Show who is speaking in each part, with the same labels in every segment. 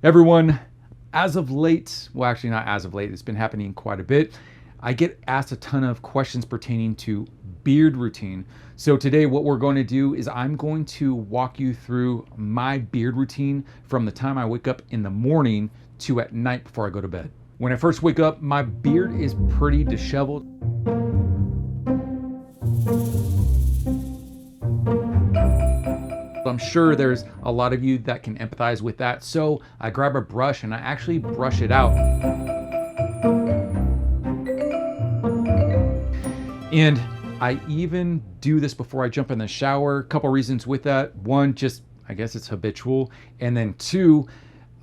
Speaker 1: Everyone, as of late, well, actually not as of late, it's been happening quite a bit. I get asked a ton of questions pertaining to beard routine. So today what we're going to do is I'm going to walk you through my beard routine from the time I wake up in the morning to at night before I go to bed. When I first wake up, my beard is pretty disheveled. I'm sure there's a lot of you that can empathize with that. So I grab a brush and I actually brush it out. And I even do this before I jump in the shower. A couple reasons with that. One, just I guess it's habitual. And then two,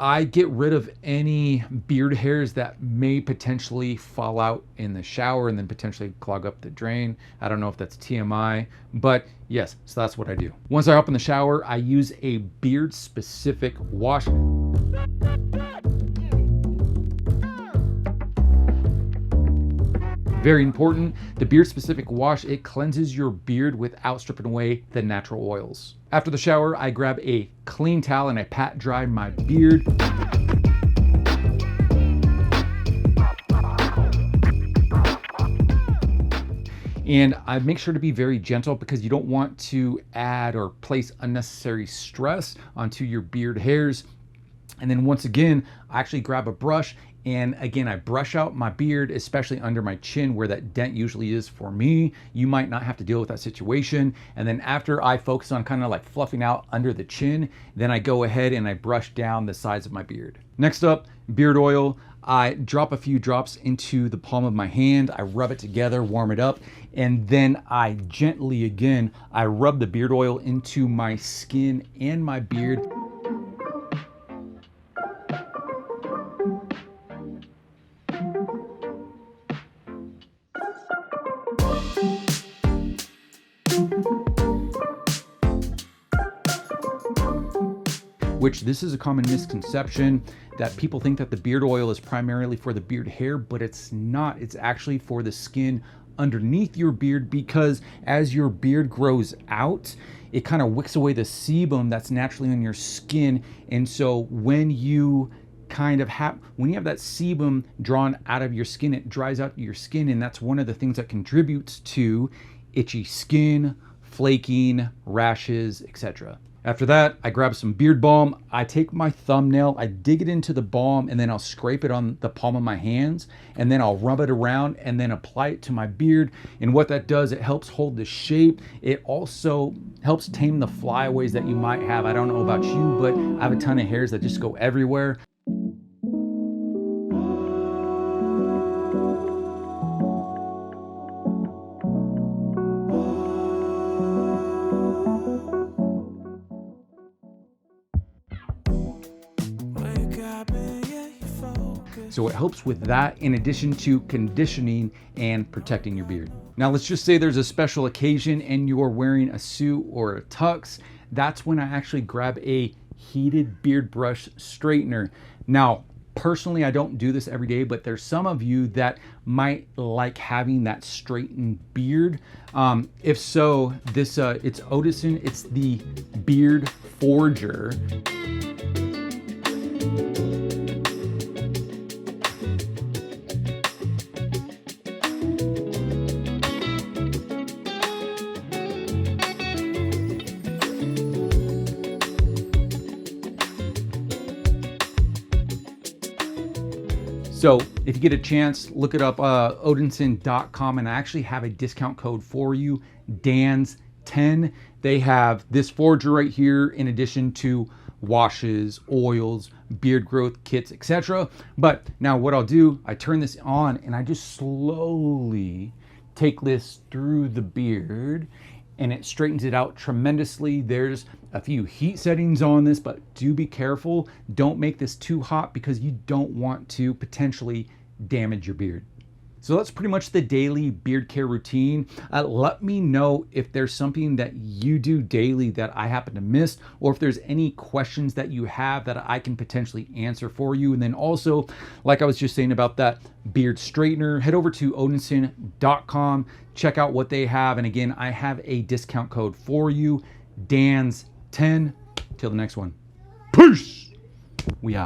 Speaker 1: I get rid of any beard hairs that may potentially fall out in the shower and then potentially clog up the drain. I don't know if that's TMI, but yes, so that's what I do. Once I hop in the shower, I use a beard specific wash. Very important, the beard specific wash, it cleanses your beard without stripping away the natural oils. After the shower, I grab a clean towel and I pat dry my beard. And I make sure to be very gentle because you don't want to add or place unnecessary stress onto your beard hairs. And then once again, I actually grab a brush and again, I brush out my beard, especially under my chin where that dent usually is for me. You might not have to deal with that situation. And then after I focus on kind of like fluffing out under the chin, then I go ahead and I brush down the sides of my beard. Next up, beard oil. I drop a few drops into the palm of my hand. I rub it together, warm it up, and then I gently, again, I rub the beard oil into my skin and my beard. Which this is a common misconception that people think that the beard oil is primarily for the beard hair, but it's not. It's actually for the skin underneath your beard because as your beard grows out, it kind of wicks away the sebum that's naturally on your skin. And so when you have that sebum drawn out of your skin, it dries out your skin, and that's one of the things that contributes to itchy skin, flaking, rashes, etc. After that, I grab some beard balm. I take my thumbnail, I dig it into the balm, and then I'll scrape it on the palm of my hands, and then I'll rub it around and then apply it to my beard. And what that does, it helps hold the shape. It also helps tame the flyaways that you might have. I don't know about you, but I have a ton of hairs that just go everywhere. So it helps with that in addition to conditioning and protecting your beard. Now let's just say there's a special occasion and you're wearing a suit or a tux. That's when I actually grab a heated beard brush straightener. Now, personally, I don't do this every day, but there's some of you that might like having that straightened beard. If so, this it's Odenson, it's the Beard Forger. So if you get a chance, look it up, Odenson.com, and I actually have a discount code for you, DANS10. They have this forger right here in addition to washes, oils, beard growth kits, etc. But now what I'll do, I turn this on and I just slowly take this through the beard and it straightens it out tremendously. There's a few heat settings on this, but do be careful. Don't make this too hot because you don't want to potentially damage your beard. So that's pretty much the daily beard care routine. Let me know if there's something that you do daily that I happen to miss, or if there's any questions that you have that I can potentially answer for you. And then also, like I was just saying about that beard straightener, head over to Odenson.com, check out what they have. And again, I have a discount code for you, DANS10. Till the next one. Peace. We out.